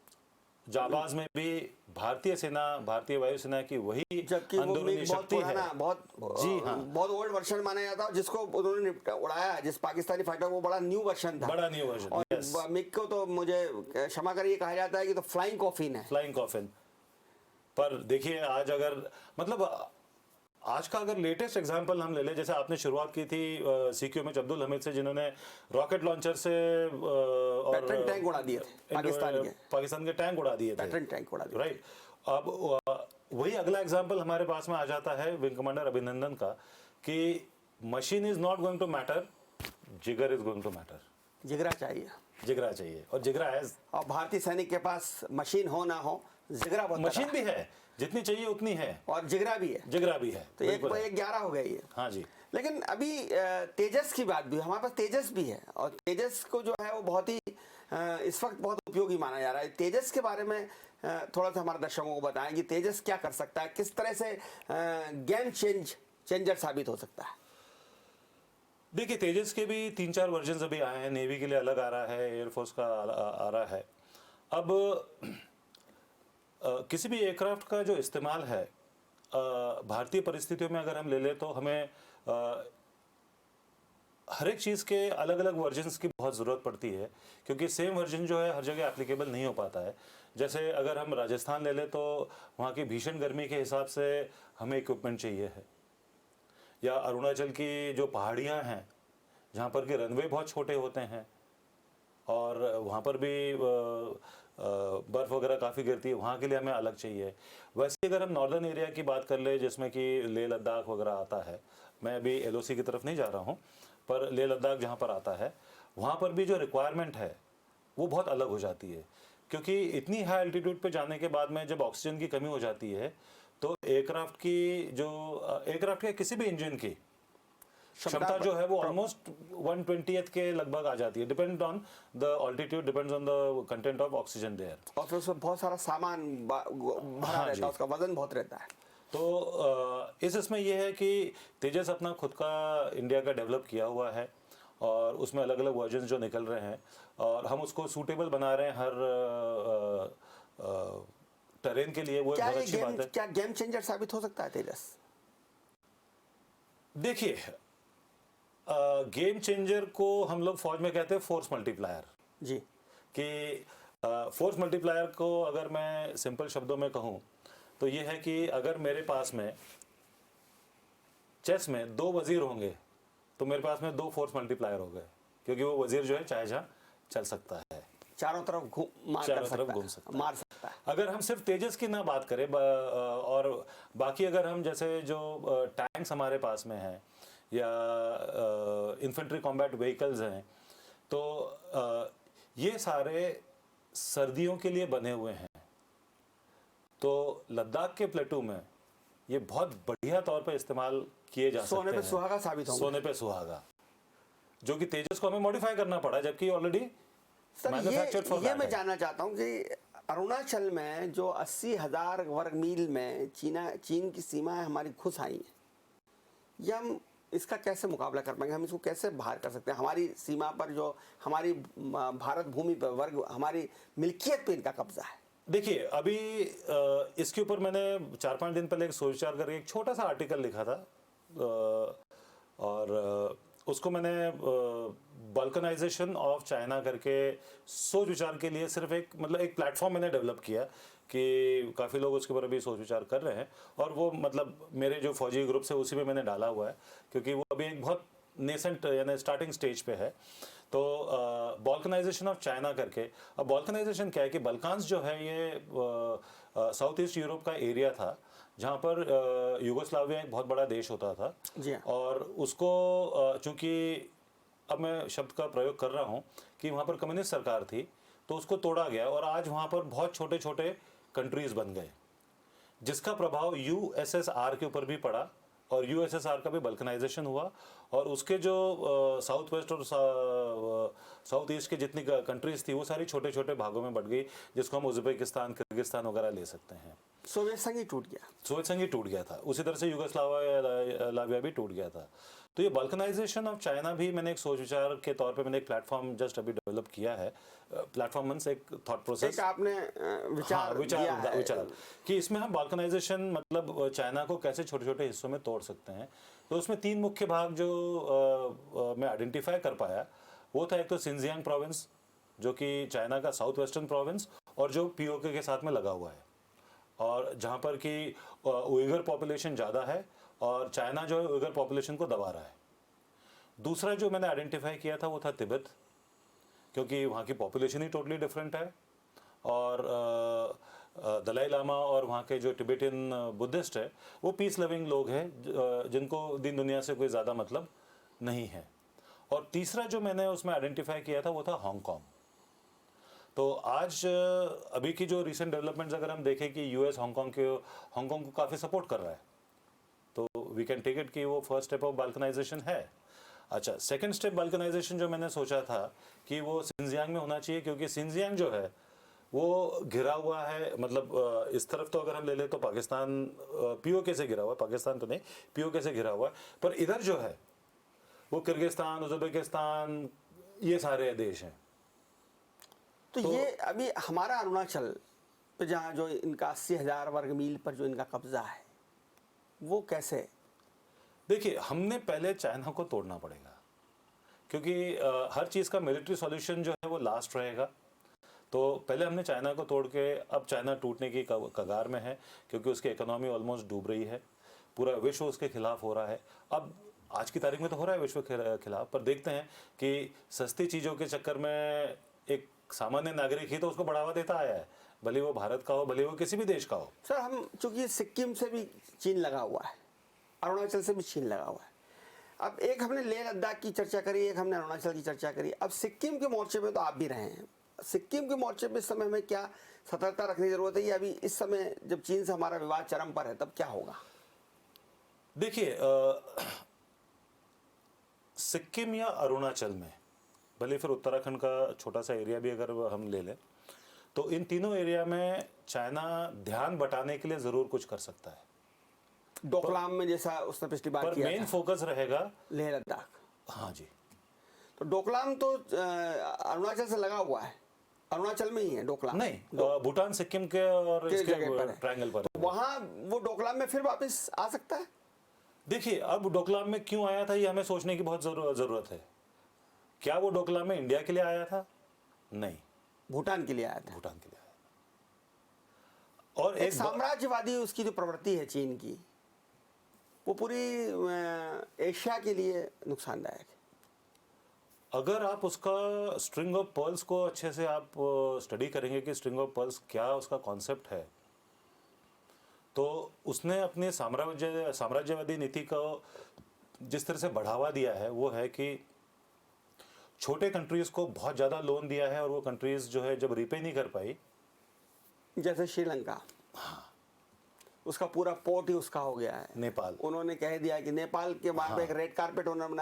जाबाज में भी भारतीय सेना, भारतीय वायुसेना की वही जबकि वो अंदरूनी मिग बहुत शक्ति है। पुराना, बहुत जी हाँ, बहुत ओल्ड वर्जन माना जाता है, जिसको उन्होंने उड़ाया, जिस पाकिस्तानी फाइटर, वो बड़ा न्यू वर्जन था। बड़ा न्यू वर्जन। और यस, मिग को तो मुझे क्षमा करिए कहा जाता है कि तो फ्लाइंग कॉफिन है। Flying coffin. पर देखिए आज अगर मतलब आज का अगर लेटेस्ट एग्जांपल हम ले लें, जैसे आपने शुरुआत की थी CQMH अब्दुल हमीद से, जिन्होंने रॉकेट लॉन्चर से और पैटर्न टैंक उड़ा दिए थे पाकिस्तान के टैंक उड़ा दिए थे, पैटर्न टैंक उड़ा दिए। राइट। अब वही अगला एग्जांपल हमारे पास में आ जाता है विंग कमांडर अभिनंदन का, कि machine is not going to matter, जिगर इज गोइंग टू मैटर। जिगरा चाहिए, जिगरा चाहिए, और जिगरा है। और भारतीय सैनिक के पास मशीन हो ना हो, जिगरा बहुत मशीन भी है, जितनी चाहिए उतनी है, और जिगरा भी है। जिगरा भी है। तो एक 11 हो गई है। हाँ जी। लेकिन अभी तेजस की बात भी, हमारे पास तेजस भी है, और तेजस को जो है वो बहुत ही इस वक्त बहुत उपयोगी माना जा रहा है। तेजस के बारे में थोड़ा सा हमारे दर्शकों को बताएं कि तेजस क्या कर सकता है, किस तरह से गेम चेंजर साबित हो सकता है। देखिए, तेजस के भी 3-4 वर्जन अभी आए हैं, नेवी के लिए अलग आ रहा है, एयरफोर्स का आ रहा है। अब किसी भी एयरक्राफ्ट का जो इस्तेमाल है भारतीय परिस्थितियों में अगर हम ले लें, तो हमें हर एक चीज़ के अलग अलग वर्जन्स की बहुत ज़रूरत पड़ती है, क्योंकि सेम वर्जन जो है हर जगह एप्लीकेबल नहीं हो पाता है। जैसे अगर हम राजस्थान ले लें, तो वहाँ की भीषण गर्मी के हिसाब से हमें इक्विपमेंट चाहिए है, या अरुणाचल की जो पहाड़ियाँ हैं जहाँ पर के रनवे बहुत छोटे होते हैं और वहाँ पर भी बर्फ़ वगैरह काफ़ी गिरती है, वहाँ के लिए हमें अलग चाहिए। वैसे अगर हम नॉर्दर्न एरिया की बात कर ले, जिसमें कि लेह लद्दाख वगैरह आता है, मैं अभी LOC की तरफ नहीं जा रहा हूँ, पर लेह लद्दाख जहाँ पर आता है, वहाँ पर भी जो रिक्वायरमेंट है वो बहुत अलग हो जाती है, क्योंकि इतनी हाई एल्टीट्यूड पे जाने के बाद में जब ऑक्सीजन की कमी हो जाती है, तो एयरक्राफ्ट के किसी भी इंजन की क्षमता जो है वो ऑलमोस्ट 1/20 के लगभग आ जाती है। Depend on the altitude, depends on the content of oxygen there. और फिर उसमें बहुत सारा सामान भरा रहता है, उसका वजन बहुत रहता है। तो इसमें यह है कि तेजस अपना खुद का इंडिया का डेवलप किया हुआ है, और उसमें अलग अलग वर्जन जो निकल रहे हैं, और हम उसको सूटेबल बना रहे हैं हर टेरेन के लिए। वो एक बहुत अच्छी बात है। क्या गेम चेंजर साबित हो सकता है तेजस? देखिए, गेम चेंजर को हम लोग फौज में कहते हैं फोर्स मल्टीप्लायर जी। कि फोर्स मल्टीप्लायर को अगर मैं सिंपल शब्दों में कहूँ, तो ये है कि अगर मेरे पास में चेस में 2 वजीर होंगे, तो मेरे पास में 2 फोर्स मल्टीप्लायर हो गए, क्योंकि वो वजीर जो है चाहे जहाँ चल सकता है, चारों तरफ घूम सकता है, मार सकता है। अगर हम सिर्फ तेजस की ना बात करें, और बाकी अगर हम जैसे जो टैंक्स हमारे पास में हैं, या इन्फेंट्री कॉम्बैट व्हीकल्स हैं, तो ये सारे सर्दियों के लिए बने हुए हैं। तो लद्दाख के प्लेटू में ये बहुत बढ़िया तौर पे इस्तेमाल किए जा सकते हैं। सोने पे सुहागा साबित होंगे। सोने पे सुहागा, जो कि तेजस को हमें मॉडिफाई करना पड़ा, जबकि ऑलरेडी मैन्युफैक्चर्ड फॉर दैट है। मैं जानना चाहता हूँ कि अरुणाचल में जो 80,000 वर्ग मील में चीन की सीमाएं हमारी घुस आई हैं, ये हम इसका कैसे मुकाबला कर पाएंगे? हम इसको कैसे बाहर कर सकते हैं? हमारी सीमा पर जो हमारी भारत भूमि पर हमारी मिल्कियत पे इनका कब्जा है। देखिए, अभी इसके ऊपर मैंने 4-5 दिन पहले एक सोच विचार करके एक छोटा सा आर्टिकल लिखा था, और उसको मैंने बल्कनाइजेशन ऑफ चाइना करके सोच विचार के लिए सिर्फ एक प्लेटफॉर्म मैंने डेवलप किया, कि काफ़ी लोग उसके ऊपर अभी सोच विचार कर रहे हैं, और वो मेरे जो फौजी ग्रुप है उसी में मैंने डाला हुआ है, क्योंकि वो अभी एक बहुत नेसेंट यानी स्टार्टिंग स्टेज पे है। तो बल्कनाइजेशन ऑफ चाइना करके, अब बल्कनाइजेशन क्या है कि बल्कान्स जो है ये साउथ ईस्ट यूरोप का एरिया था, जहाँ पर युगोस्लाविया एक बहुत बड़ा देश होता था जी। और उसको चूंकि अब मैं शब्द का प्रयोग कर रहा हूँ कि वहाँ पर कम्युनिस्ट सरकार थी, तो उसको तोड़ा गया, और आज वहाँ पर बहुत छोटे छोटे कंट्रीज बन गए, जिसका प्रभाव USSR के ऊपर भी पड़ा, और USSR का भी बल्कनाइजेशन हुआ, और उसके जो साउथ वेस्ट और साउथ ईस्ट के जितनी कंट्रीज थी वो सारी छोटे छोटे भागों में बढ़ गई, जिसको हम उज्बेकिस्तान, किर्गिस्तान वगैरह ले सकते हैं। सोवियत संघ ही टूट गया। सोवियत संघ ही टूट गया था, उसी तरह से युगोस्लाविया भी टूट गया था। तो ये बाल्कनाइजेशन ऑफ चाइना भी मैंने एक सोच विचार के तौर पे मैंने एक प्लेटफॉर्म जस्ट अभी डेवलप किया है। प्लेटफॉर्म मींस एक थॉट प्रोसेस, एक आपने विचार दिया है। विचार कि इसमें हम बाल्कनाइजेशन मतलब चाइना को कैसे छोटे छोटे हिस्सों में तोड़ सकते हैं। तो उसमें 3 मुख्य भाग जो मैं आइडेंटिफाई कर पाया वो था, एक तो सिंजियांग प्रोविंस जो कि चाइना का साउथ वेस्टर्न प्रोविंस और जो पीओके के साथ में लगा हुआ है, और जहाँ पर कि उइगर पॉपुलेशन ज़्यादा है और चाइना जो है उइगर पॉपुलेशन को दबा रहा है। दूसरा जो मैंने आइडेंटिफाई किया था वो था तिब्बत, क्योंकि वहाँ की पॉपुलेशन ही टोटली डिफरेंट है, और दलाई लामा और वहाँ के जो टिबेटियन बुद्धिस्ट है वो पीस लविंग लोग हैं जिनको दीन दुनिया से कोई ज़्यादा मतलब नहीं है। और तीसरा जो मैंने उसमें आइडेंटिफाई किया था वो था हांगकांग। तो आज अभी की जो रिसेंट डेवलपमेंट्स अगर हम देखें कि यूएस हांगकांग को काफ़ी सपोर्ट कर रहा है, तो वी कैन टेक इट कि वो फर्स्ट स्टेप ऑफ बाल्कनाइजेशन है। अच्छा, सेकंड स्टेप बाल्कनाइजेशन जो मैंने सोचा था कि वो सिंजियांग में होना चाहिए, क्योंकि सिंजियांग जो है वो घिरा हुआ है, मतलब इस तरफ तो अगर हम ले लें तो पाकिस्तान पीओके से घिरा हुआ है, पाकिस्तान तो नहीं पीओके से घिरा हुआ है, पर इधर जो है वो किर्गिस्तान, उज़्बेकिस्तान, ये सारे देश हैं। तो ये अभी हमारा अरुणाचल पे जहाँ जो इनका 80,000 वर्ग मील पर जो इनका कब्जा है वो कैसे? देखिए, हमने पहले चाइना को तोड़ना पड़ेगा, क्योंकि हर चीज़ का मिलिट्री सॉल्यूशन जो है वो लास्ट रहेगा। तो पहले हमने चाइना को तोड़ के, अब चाइना टूटने की कगार में है, क्योंकि उसकी इकोनॉमी ऑलमोस्ट डूब रही है, पूरा विश्व उसके खिलाफ हो रहा है। अब आज की तारीख में तो हो रहा है विश्व के खिलाफ, पर देखते हैं कि सस्ती चीज़ों के चक्कर में एक सामान्य नागरिक ही तो उसको बढ़ावा देता आया है, भले वो भारत का हो, भले वो किसी भी देश का हो। सर, हम चूंकि सिक्किम से भी चीन लगा हुआ है, अरुणाचल से भी चीन लगा हुआ है, अब एक हमने लेह लद्दाख की चर्चा करी, एक हमने अरुणाचल की चर्चा करी, अब सिक्किम के मोर्चे पे तो आप भी रहे हैं। सिक्किम के मोर्चे पे इस समय में क्या सतर्कता रखने की जरूरत है, या अभी इस समय जब चीन से हमारा विवाद चरम पर है तब क्या होगा? देखिए, सिक्किम या अरुणाचल में, भले फिर उत्तराखंड का छोटा सा एरिया भी अगर हम ले लें, तो इन तीनों एरिया में चाइना ध्यान बटाने के लिए ज़रूर कुछ कर सकता है। डोकलाम में जैसा उसने पिछली बार पर किया मेन था, फोकस रहेगा लेह लद्दाख। हाँ जी, तो डोकलाम तो अरुणाचल से लगा हुआ है, अरुणाचल में ही है डोकलाम। नहीं, भूटान सिक्किम के और किस इसके जगह पर है? ट्रायंगल पर। तो वहाँ वो डोकलाम में फिर वापस आ सकता है? देखिए, अब डोकलाम में क्यों आया था ये हमें सोचने की बहुत ज़रूरत है। क्या वो डोकलाम में इंडिया के लिए आया था? नहीं, भूटान के लिए आया था। भूटान के लिए आया था। और एक साम्राज्यवादी उसकी जो प्रवृत्ति है चीन की, वो पूरी एशिया के लिए नुकसानदायक है। अगर आप उसका स्ट्रिंग ऑफ पर्ल्स को अच्छे से आप स्टडी करेंगे कि स्ट्रिंग ऑफ पर्ल्स क्या उसका कॉन्सेप्ट है, तो उसने अपने साम्राज्यवादी नीति को जिस तरह से बढ़ावा दिया है वो है कि छोटे कंट्रीज को बहुत ज़्यादा लोन दिया है, और वो कंट्रीज जो है जब रिपे नहीं कर पाई, जैसे श्रीलंका, उसका पूरा पोर्ट ही उसका हो गया है। नेपाल, उन्होंने कह दिया कि नेपाल के वहाँ पे एक रेड कारपेट उन्होंने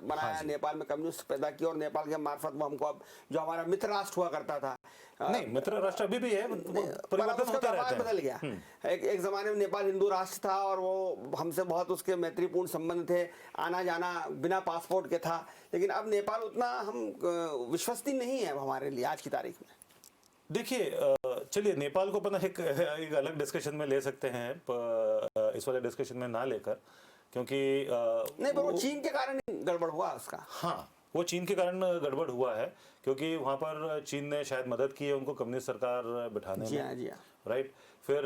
बनाया, नेपाल में कम्युनिस्ट पैदा किया, और नेपाल के मार्फत वो हमको अब जो हमारा मित्र राष्ट्र हुआ करता था, नहीं मित्र राष्ट्र अभी भी है, परिवर्तन होता रहता है। बदल गया। एक जमाने में नेपाल हिंदू राष्ट्र था और वो हमसे बहुत उसके मैत्रीपूर्ण संबंध थे, आना जाना बिना पासपोर्ट के था, लेकिन अब नेपाल उतना हम विश्वसनीय नहीं है हमारे लिए आज की तारीख में। देखिए, चलिए नेपाल को अपना एक अलग डिस्कशन में ले सकते हैं, इस वाले डिस्कशन में ना लेकर, क्योंकि नहीं, पर वो चीन के कारण गड़बड़ हुआ उसका। हाँ, वो चीन के कारण गड़बड़ हुआ है, क्योंकि वहाँ पर चीन ने शायद मदद की है उनको कम्युनिस्ट सरकार बिठाने में। जी हाँ। राइट। फिर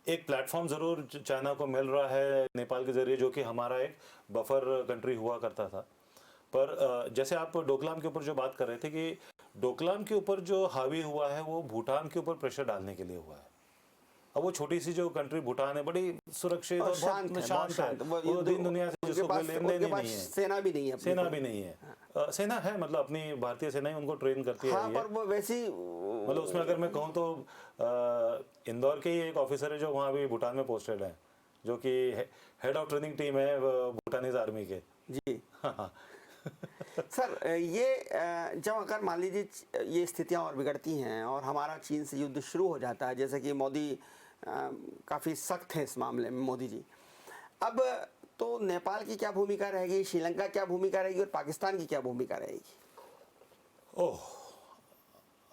एक प्लेटफॉर्म ज़रूर चाइना को मिल रहा है नेपाल के ज़रिए, जो कि हमारा एक बफर कंट्री हुआ करता था। पर जैसे आप डोकलाम के ऊपर जो बात कर रहे थे कि डोकलाम के ऊपर जो हावी हुआ है वो भूटान के ऊपर प्रेशर डालने के लिए हुआ है। अब वो छोटी सी जो कंट्री भूटान है, बड़ी सुरक्षित और शांत है, वो दिन दुनिया से जिसको कोई लेन देन ही नहीं है, सेना भी नहीं है, सेना है, मतलब अपनी भारतीय सेना ही उनको ट्रेन करती है। हाँ, पर वो वैसी मतलब उसमें अगर मैं कहूँ तो इंदौर के ही एक ऑफिसर है जो वहाँ भी भूटान में पोस्टेड है, जो कि हेड ऑफ ट्रेनिंग टीम है भूटानीज आर्मी के। जी हाँ। सर, ये जब अगर मान लीजिए ये स्थितियां और बिगड़ती हैं और हमारा चीन से युद्ध शुरू हो जाता है, जैसे कि मोदी काफ़ी सख्त हैं इस मामले में, मोदी जी, अब तो नेपाल की क्या भूमिका रहेगी, श्रीलंका क्या भूमिका रहेगी और पाकिस्तान की क्या भूमिका रहेगी? ओह,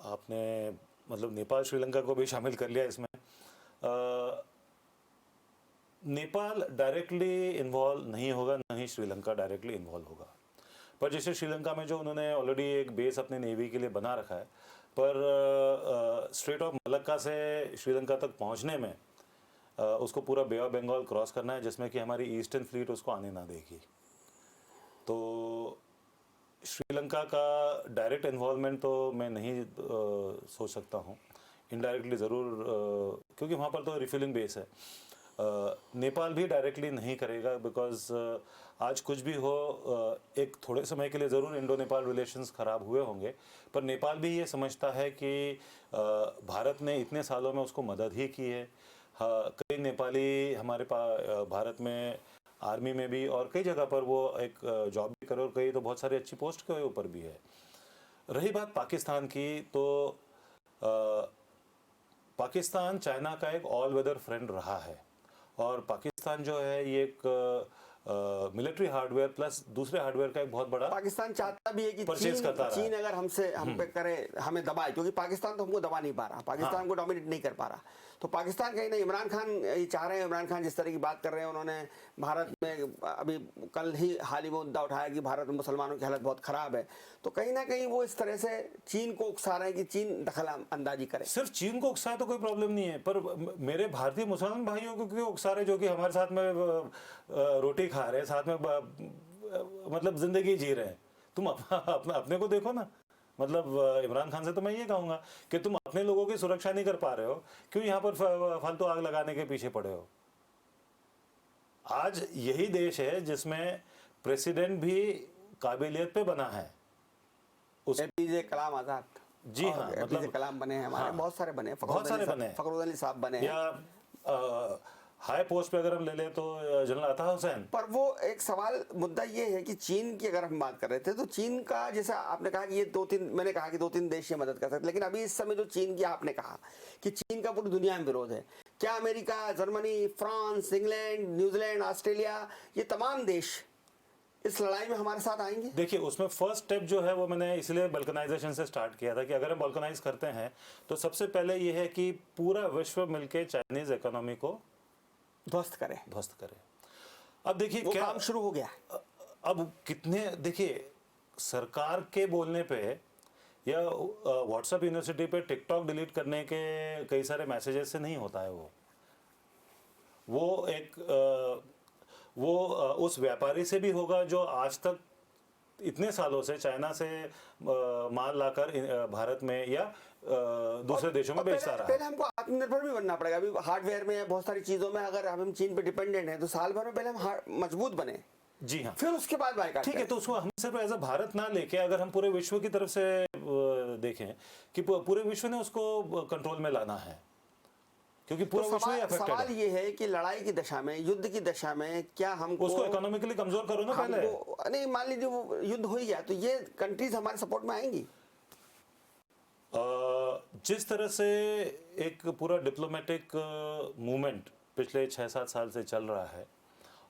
आपने मतलब नेपाल श्रीलंका को भी शामिल कर लिया इसमें। नेपाल डायरेक्टली इन्वॉल्व नहीं होगा, ना ही श्रीलंका डायरेक्टली इन्वॉल्व होगा। पर जैसे श्रीलंका में जो उन्होंने ऑलरेडी एक बेस अपने नेवी के लिए बना रखा है, पर स्ट्रेट ऑफ मलक्का से श्रीलंका तक पहुंचने में उसको पूरा बे ऑफ बंगाल क्रॉस करना है, जिसमें कि हमारी ईस्टर्न फ्लीट उसको आने ना देगी। तो श्रीलंका का डायरेक्ट इन्वॉल्वमेंट तो मैं नहीं सोच सकता हूँ, इनडायरेक्टली ज़रूर, क्योंकि वहाँ पर तो रिफिलिंग बेस है। नेपाल भी डायरेक्टली नहीं करेगा, बिकॉज आज कुछ भी हो, एक थोड़े समय के लिए ज़रूर इंडो नेपाल रिलेशंस ख़राब हुए होंगे, पर नेपाल भी ये समझता है कि भारत ने इतने सालों में उसको मदद ही की है। कई नेपाली हमारे पास भारत में आर्मी में भी और कई जगह पर वो एक जॉब भी करे, और कई तो बहुत सारी अच्छी पोस्ट के ऊपर भी है। रही बात पाकिस्तान की, तो पाकिस्तान चाइना का एक ऑल वेदर फ्रेंड रहा है, और पाकिस्तान जो है ये एक मिलिट्री हार्डवेयर प्लस दूसरे हार्डवेयर का एक बहुत बड़ा पाकिस्तान चाहता भी है कि परचेज करता रहा है। चीन अगर हम पे करे, हमें दबाए, क्योंकि पाकिस्तान तो हमको दबा नहीं पा रहा, पाकिस्तान को डोमिनेट नहीं कर पा रहा। तो पाकिस्तान कहीं ना, इमरान खान ये चाह रहे हैं, इमरान खान जिस तरह की बात कर रहे हैं, उन्होंने भारत में अभी कल ही हाल ही में मुद्दा उठाया कि भारत में मुसलमानों की हालत बहुत ख़राब है। तो कहीं ना कहीं वो इस तरह से चीन को उकसा रहे हैं कि चीन दखल अंदाजी करे। सिर्फ चीन को उकसाए तो कोई प्रॉब्लम नहीं है, पर मेरे भारतीय मुसलमान भाइयों को क्यों उकसा रहे, जो कि हमारे साथ में रोटी खा रहे हैं, साथ में मतलब जिंदगी जी रहे हैं। तुम अपने को देखो ना। मतलब इमरान खान से तो मैं ये कहूँगा कि तुम अपने लोगों की सुरक्षा नहीं कर पा रहे हो, क्यों यहाँ पर फालतू आग लगाने के पीछे पड़े हो। आज यही देश है जिसमें प्रेसिडेंट भी काबिलियत पे बना है। एपीजे कलाम आजाद, जी हाँ, मतलब कलाम बने हैं हमारे, हाँ, बहुत सारे बने हैं, बहुत सारे बने हैं, फखरुद्दीन अली साहब बने हैं, या हाई पोस्ट पे अगर हम ले लें तो जनरल अता हुसैन। पर वो एक सवाल मुद्दा ये है कि चीन की अगर हम बात कर रहे थे, तो चीन का, जैसा आपने कहा कि ये मैंने कहा कि 2-3 देश ये मदद कर सकते, लेकिन अभी इस समय जो चीन की आपने कहा कि चीन का पूरी दुनिया में विरोध है, क्या America, Germany, France, England, New Zealand, Australia, ये तमाम देश इस लड़ाई में हमारे साथ आएंगे? देखिए, उसमें फर्स्ट स्टेप जो है वो मैंने इसलिए बल्कनाइजेशन से स्टार्ट किया था कि अगर हम बल्कनाइज करते हैं तो सबसे पहले ये है कि पूरा विश्व मिलकर चाइनीज इकोनॉमी को ध्वस्त करे। अब देखिए वो क्या काम शुरू हो गया। अब कितने, देखिए, सरकार के बोलने पे या व्हाट्सएप यूनिवर्सिटी पे टिकटॉक डिलीट करने के कई सारे मैसेजेस से नहीं होता है। वो एक उस व्यापारी से भी होगा जो आज तक इतने सालों से चाइना से माल लाकर भारत में या दूसरे देशों में बेचता रहा है। पहले हमको आत्मनिर्भर भी बनना पड़ेगा। अभी हार्डवेयर में, बहुत सारी चीजों में अगर हम चीन पे डिपेंडेंट हैं, तो साल भर में पहले हम मजबूत बने, जी हाँ, फिर उसके बाद बाइकाट। ठीक है, तो उसको हम सिर्फ एज अ भारत ना लेके अगर हम पूरे विश्व की तरफ से देखें कि पूरे विश्व ने उसको कंट्रोल में लाना है, क्योंकि पूरा विश्व ही अफेक्टेड है। सवाल ये है कि लड़ाई की दशा में, युद्ध की दशा में, क्या हमको उसको इकोनॉमिकली कमजोर करो ना पहले। नहीं, मान लीजिए वो युद्ध हो ही गया, तो ये कंट्रीज हमारे सपोर्ट में आएंगी। जिस तरह से एक पूरा डिप्लोमेटिक मूवमेंट पिछले 6-7 साल से चल रहा है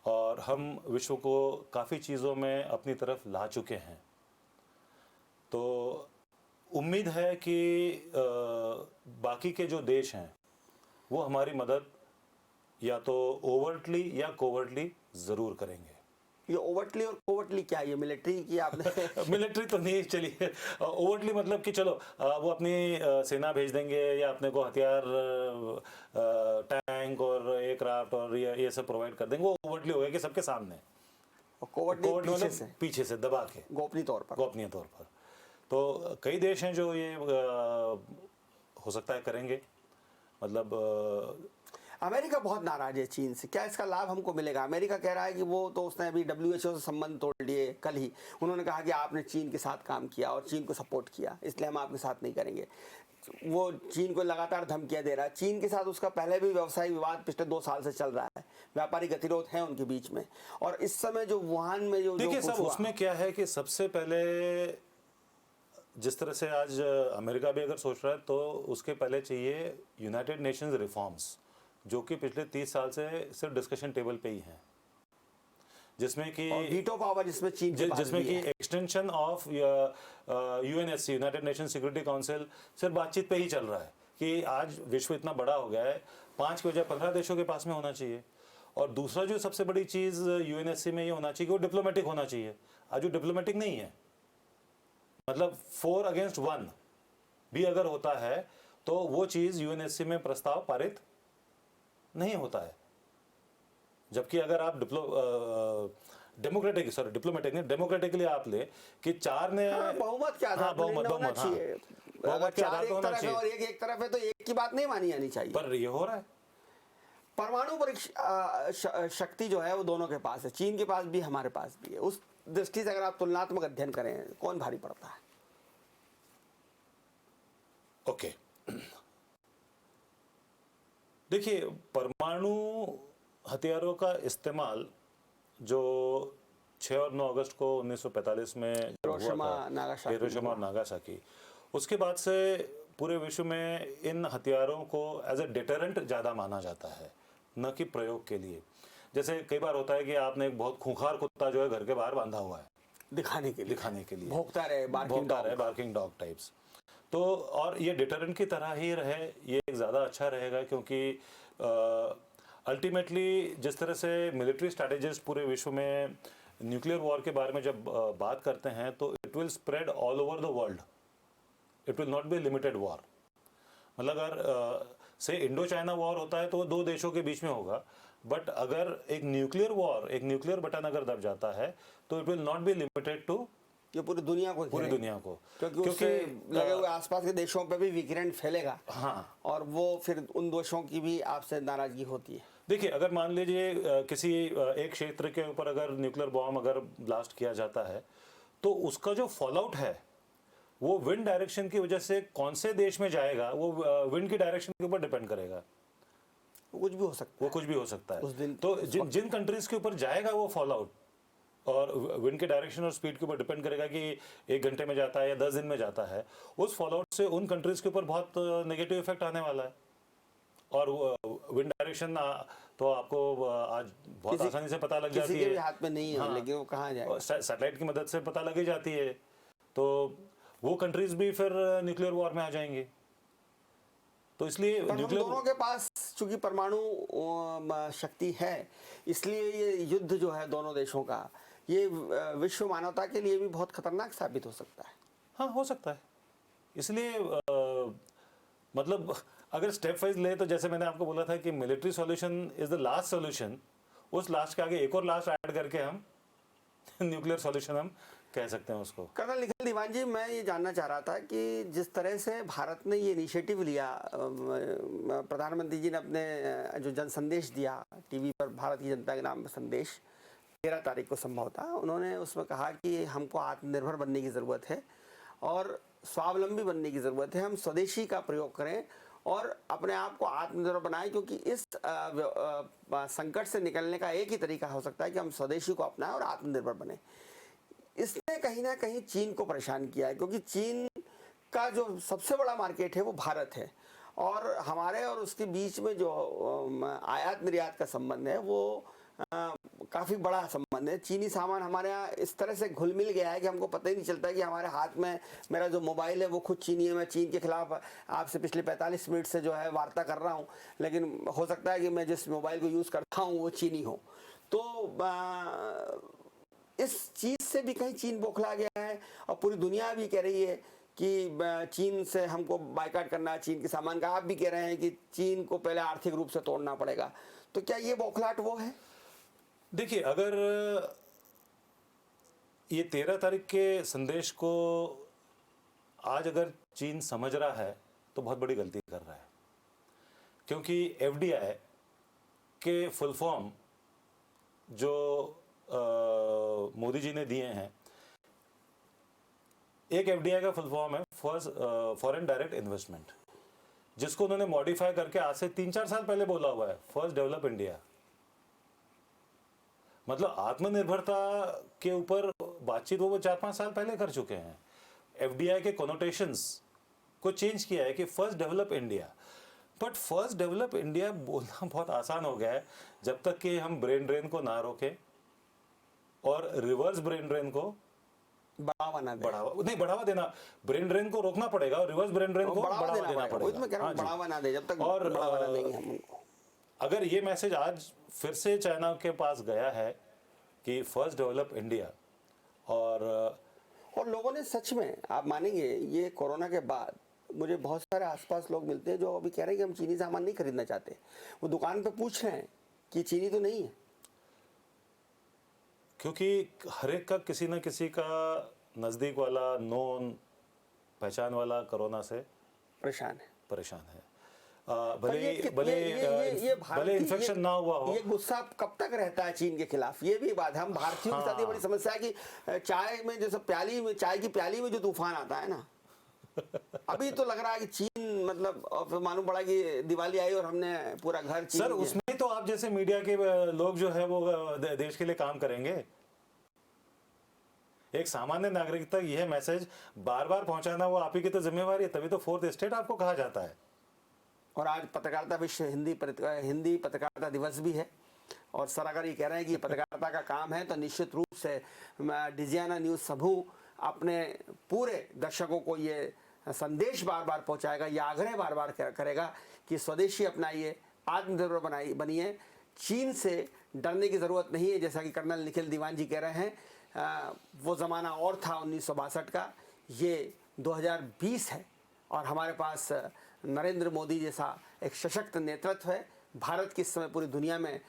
और हम विश्व को काफ़ी चीज़ों में अपनी तरफ ला चुके हैं, तो उम्मीद है कि बाकी के जो देश हैं वो हमारी मदद या तो ओवर्टली या कोवर्टली ज़रूर करेंगे। ये ओवर्टली और कोवर्टली क्या, ये मिलिट्री की आपने मिलिट्री तो नहीं, चलिए ओवर्टली मतलब कि चलो वो अपनी सेना भेज देंगे या अपने को हथियार, टैंक और एयरक्राफ्ट और ये सब प्रोवाइड कर देंगे। वो ओवर्टली हो गया कि सबके सामने, और कोवर्टली पीछे से दबा के, गोपनीय तौर पर। तो कई देश हैं जो ये हो सकता है करेंगे। मतलब अमेरिका बहुत नाराज है चीन से, क्या इसका लाभ हमको मिलेगा? अमेरिका कह रहा है कि वो तो उसने अभी WHO से संबंध तोड़ लिए। कल ही उन्होंने कहा कि आपने चीन के साथ काम किया और चीन को सपोर्ट किया, इसलिए हम आपके साथ नहीं करेंगे। वो चीन को लगातार धमकियां दे रहा है। चीन के साथ उसका पहले भी व्यवसायिक विवाद पिछले 2 साल से चल रहा है, व्यापारी गतिरोध है उनके बीच में। और इस समय जो वुहान में जो देखिए सब उसमें क्या है कि सबसे पहले जिस तरह से आज अमेरिका भी अगर सोच रहा है, तो उसके पहले चाहिए यूनाइटेड नेशंस रिफॉर्म्स, जो कि पिछले 30 साल से सिर्फ डिस्कशन टेबल पे ही हैं। जिसमें कि और वीटो पावर जिसमें चीन के पास जिसमें भी कि है। Extension of UNSC, United nation security council, सिर्फ बातचीत पे ही चल रहा है कि आज विश्व इतना बड़ा हो गया है, 5 की बजाय 15 देशों के पास में होना चाहिए। और दूसरा जो सबसे बड़ी चीज़ यूएनएससी में ये होना चाहिए कि वो डिप्लोमेटिक होना चाहिए। आज वो डिप्लोमेटिक नहीं है, मतलब 4 अगेंस्ट 1 भी अगर होता है तो वो चीज़ यूएनएससी में प्रस्ताव पारित नहीं होता है। जबकि अगर आप डेमोक्रेटिकली आप ले कि 4 ने बहुमत के आधार पर निर्णय होना चाहिए। बहुमत के आधार पर होना चाहिए और एक तरफ है तो एक की बात नहीं मानी जानी चाहिए। पर ये हो रहा है। परमाणु परीक्षा शक्ति जो है वो दोनों के पास है, चीन के पास भी हमारे पास भी है। उस दृष्टि से अगर आप तुलनात्मक अध्ययन करें कौन भारी पड़ता है? ओके, देखिए परमाणु हथियारों का इस्तेमाल जो 6 और 9 अगस्त को 1945 में हिरोशिमा और नागासाकी, उसके बाद से पूरे विश्व में इन हथियारों को एज ए डिटरेंट ज़्यादा माना जाता है, न कि प्रयोग के लिए। जैसे कई बार होता है कि आपने एक बहुत खूंखार कुत्ता जो है घर के बाहर बांधा हुआ है दिखाने के लिए भौंकता रहे, बार्किंग डॉग टाइप्स। तो और ये डिटरेंट की तरह ही रहे, ये ज़्यादा अच्छा रहेगा, क्योंकि अल्टीमेटली जिस तरह से मिलिट्री स्ट्रैटेजिस्ट पूरे विश्व में न्यूक्लियर वॉर के बारे में जब बात करते हैं तो it will spread all over the world, it will not be limited war. मतलब अगर से इंडो चाइना वॉर होता है तो वो 2 देशों के बीच में होगा, बट अगर एक न्यूक्लियर वॉर, एक न्यूक्लियर बटन अगर दब जाता है तो it will not be limited to ये पूरी दुनिया को, क्योंकि लगे हुए आसपास के देशों पे भी विकिरण फैलेगा। हाँ, और वो फिर उन देशों की भी आपसे नाराजगी होती है। देखिए अगर मान लीजिए किसी एक क्षेत्र के ऊपर अगर न्यूक्लियर बॉम्ब अगर ब्लास्ट किया जाता है तो उसका जो फॉल आउट है वो विंड डायरेक्शन की वजह से कौन से देश में जाएगा वो विंड की डायरेक्शन के ऊपर डिपेंड करेगा। कुछ भी हो सकता है उस दिन। तो जिन कंट्रीज के ऊपर जाएगा वो फॉल आउट और विंड के डायरेक्शन और स्पीड के ऊपर डिपेंड करेगा कि 1 घंटे में जाता है या 10 दिन में जाता है, उस फॉल आउट से उन कंट्रीज के ऊपर बहुत नेगेटिव इफेक्ट आने वाला है। और विंड डायरेक्शन तो आपको आज बहुत आसानी से पता लग जाती है, किसी के भी हाथ में नहीं है। हाँ, लेकिन वो कहाँ जाएगा, सैटेलाइट की मदद से पता लग ही जाती है। तो वो कंट्रीज भी फिर न्यूक्लियर वॉर में आ जाएंगे। तो इसलिए न्यूक्लियर दोनों के पास चूंकि परमाणु शक्ति है, इसलिए ये युद्ध जो है दोनों देशों का, ये विश्व मानवता के लिए भी बहुत खतरनाक साबित हो सकता है। हाँ, हो सकता है। इसलिए मतलब अगर स्टेप वाइज ले तो जैसे मैंने आपको बोला था कि military solution is the last solution, उस लास्ट के आगे एक और लास्ट ऐड करके हम न्यूक्लियर सॉल्यूशन हम कह सकते हैं उसको। कर्नल निखिल दीवान जी, मैं ये जानना चाह रहा था कि जिस तरह से भारत ने ये इनिशिएटिव लिया, प्रधानमंत्री जी ने अपने जो जन संदेश दिया टीवी पर, भारत की जनता के नाम पर संदेश, 13 तारीख को संभव था, उन्होंने उसमें कहा कि हमको आत्मनिर्भर बनने की ज़रूरत है और स्वावलंबी बनने की ज़रूरत है। हम स्वदेशी का प्रयोग करें और अपने आप को आत्मनिर्भर बनाएं, क्योंकि इस संकट से निकलने का एक ही तरीका हो सकता है कि हम स्वदेशी को अपनाएं और आत्मनिर्भर बने। इसने कहीं ना कहीं चीन को परेशान किया है, क्योंकि चीन का जो सबसे बड़ा मार्केट है वो भारत है और हमारे और उसके बीच में जो आयात निर्यात का संबंध है वो काफ़ी बड़ा संबंध है। चीनी सामान हमारे यहाँ इस तरह से घुल मिल गया है कि हमको पता ही नहीं चलता कि हमारे हाथ में मेरा जो मोबाइल है वो खुद चीनी है। मैं चीन के खिलाफ आपसे पिछले 45 मिनट से जो है वार्ता कर रहा हूँ, लेकिन हो सकता है कि मैं जिस मोबाइल को यूज़ करता हूँ वो चीनी हो। तो इस चीज़ से भी कहीं चीन बौखला गया है और पूरी दुनिया भी कह रही है कि चीन से हमको बायकॉट करना है चीन के सामान का। आप भी कह रहे हैं कि चीन को पहले आर्थिक रूप से तोड़ना पड़ेगा। तो क्या ये बौखलाहट वो है? देखिए, अगर ये 13 तारीख के संदेश को आज अगर चीन समझ रहा है तो बहुत बड़ी गलती कर रहा है, क्योंकि एफडीआई के फुल फॉर्म जो मोदी जी ने दिए हैं, एक एफडीआई का फुल फॉर्म है फॉरेन डायरेक्ट इन्वेस्टमेंट, जिसको उन्होंने मॉडिफाई करके आज से 3-4 साल पहले बोला हुआ है फर्स्ट डेवलप इंडिया। मतलब आत्मनिर्भरता के ऊपर बातचीत वो 4-5 साल पहले कर चुके हैं। एफडीआई के कोनोटेशंस को चेंज किया है कि first develop India. But first develop India बोलना बहुत आसान हो गया है जब तक कि हम ब्रेन ड्रेन को ना रोकें और रिवर्स ब्रेन ड्रेन को बढ़ावा ना दे, बढ़ावा देना, ब्रेन ड्रेन को रोकना पड़ेगा और रिवर्स ब्रेन ड्रेन को बढ़ावा देना वही तो पड़ेगा। मैं कह रहा हाँ हूँ, जी। बढ़ावा ना दे, जब तक और बढ़ावा ना देंगे हम उनको। अगर ये मैसेज आज फिर से चाइना के पास गया है कि फर्स्ट डेवलप इंडिया, और लोगों ने सच में, आप मानेंगे, ये कोरोना के बाद मुझे बहुत सारे आसपास लोग मिलते हैं जो अभी कह रहे हैं कि हम चीनी सामान नहीं खरीदना चाहते। वो दुकान पे पूछ रहे हैं कि चीनी तो नहीं है, क्योंकि हर एक का किसी न किसी का नज़दीक वाला, नोन पहचान वाला कोरोना से परेशान है। भले इन्फेक्शन ना हुआ हो। ये गुस्सा कब तक रहता है चीन के खिलाफ, ये भी बात है। हम भारतीयों के साथ ये बड़ी समस्या है कि चाय में जैसे चाय की प्याली में जो तूफान आता है ना, अभी तो लग रहा है कि चीन मतलब मालूम पड़ा कि दिवाली आई और हमने पूरा घर चीन। सर उसमें तो आप जैसे मीडिया के लोग जो है वो देश के लिए काम करेंगे। एक सामान्य नागरिक तक यह मैसेज बार बार पहुंचाना वो आप ही की तो जिम्मेवारी है, तभी तो फोर्थ स्टेट आपको कहा जाता है। और आज पत्रकारिता विश्व हिंदी पत्रकारिता दिवस भी है। और सर अगर ये कह रहे हैं कि पत्रकारिता का काम है, तो निश्चित रूप से डिजियाना न्यूज़ समूह अपने पूरे दर्शकों को ये संदेश बार बार पहुंचाएगा, यह आग्रह बार बार करेगा कि स्वदेशी अपनाइए, आत्मनिर्भर बनिए, चीन से डरने की ज़रूरत नहीं है। जैसा कि कर्नल निखिल दीवान जी कह रहे हैं, वो ज़माना और था 1962 का, ये 2020 है और हमारे पास नरेंद्र मोदी जैसा एक सशक्त नेतृत्व है। भारत की इस समय पूरी दुनिया में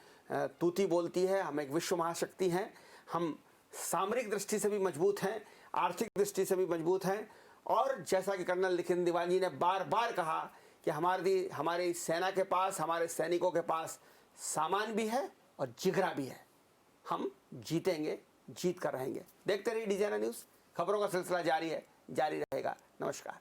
तूती बोलती है। हम एक विश्व महाशक्ति हैं, हम सामरिक दृष्टि से भी मजबूत हैं, आर्थिक दृष्टि से भी मजबूत हैं। और जैसा कि कर्नल निखिल दीवान जी ने बार बार कहा कि हमारी सेना के पास, हमारे सैनिकों के पास सामान भी है और जिगरा भी है। हम जीतेंगे, जीत कर रहेंगे। देखते रहिए डिजियाना न्यूज़, खबरों का सिलसिला जारी है, जारी रहेगा। नमस्कार।